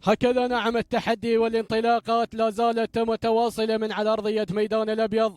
هكذا نعم التحدي والانطلاقات لا زالت متواصلة من على أرضية ميدان الأبيض.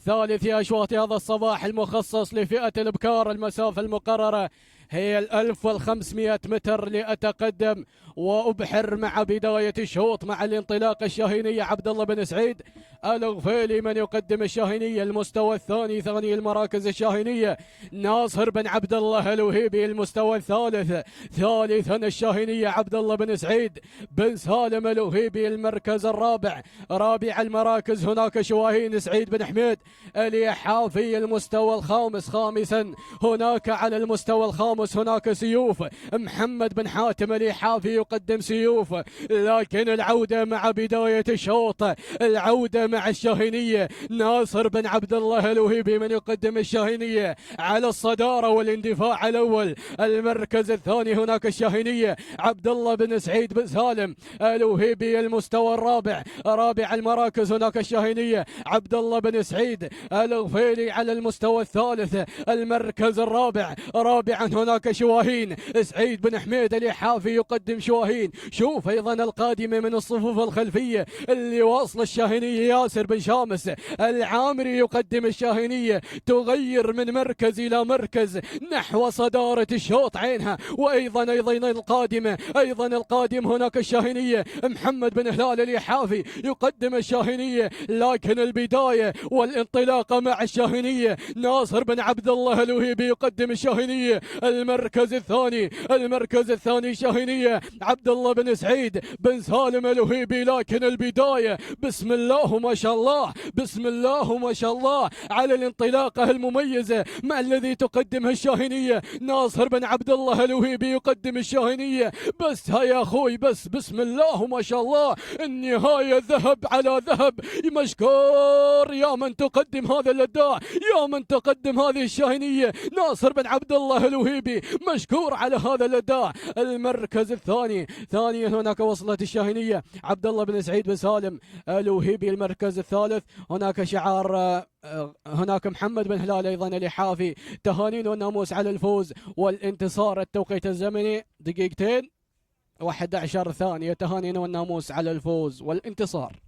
ثالث أشواط هذا الصباح المخصص لفئة الإبكار. المسافة المقررة هي 1500 متر لأتقدم وأبحر مع بداية الشوط مع الانطلاق الشاهينية عبد الله بن سعيد الغفيلي من يقدم الشاهينية. المستوى الثاني ثاني المراكز الشاهينية ناصر بن عبد الله الوهيبي. المستوى الثالث ثالثا الشاهينية عبد الله بن سعيد بن سالم الوهيبي. المركز الرابع رابع المراكز هناك شواهين سعيد بن حميد اليحافي. المستوى الخامس خامسا هناك على المستوى الخامس هناك سيوف محمد بن حاتم اليحافي يقدم سيوف. لكن العودة مع بداية الشوط العودة مع الشاهينية ناصر بن عبد الله الوهيبي من يقدم الشاهينية على الصدارة والاندفاع الأول. المركز الثاني هناك الشاهينية عبد الله بن سعيد بن سالم الوهيبي. المستوى الرابع رابع المراكز هناك الشاهينية عبد الله بن سعيد الغفيلي. على المستوى الثالث المركز الرابع رابعا هناك شواهين سعيد بن حميد اليحافي يقدم شواهين. شوف ايضا القادمة من الصفوف الخلفية اللي واصل الشاهينية ياسر بن شامس العامري يقدم الشاهينية تغير من مركز الى مركز نحو صدارة الشوط عينها. وايضا القادمة ايضا القادم هناك الشاهينية محمد بن هلال اليحافي يقدم الشاهينية. لكن البداية والانطلاقة مع الشاهينية ناصر بن عبد الله الوهيبي يقدم الشاهينية. المركز الثاني شاهينية عبد الله بن سعيد بن سالم الوهيبي. لكن البداية بسم الله ما شاء الله بسم الله ما شاء الله على الانطلاقة المميزة مع الذي تقدمها الشاهينية. ناصر بن عبد الله الوهيبي يقدم الشاهينية. بس يا اخوي بس بسم الله ما شاء الله النهاية ذهب على ذهب. مشكور يا من تقدم هذا الاداء يا من تقدم هذه الشاهينية ناصر بن عبد الله الوهيبي مشكور على هذا الاداء. المركز الثاني ثانيا هناك وصلت الشاهينية عبد الله بن سعيد بن سالم الوهيبي. المركز الثالث هناك شعار هناك محمد بن هلال ايضا اليحافي. تهانين والناموس على الفوز والانتصار. التوقيت الزمني دقيقتين و11 ثانية. تهانين والناموس على الفوز والانتصار.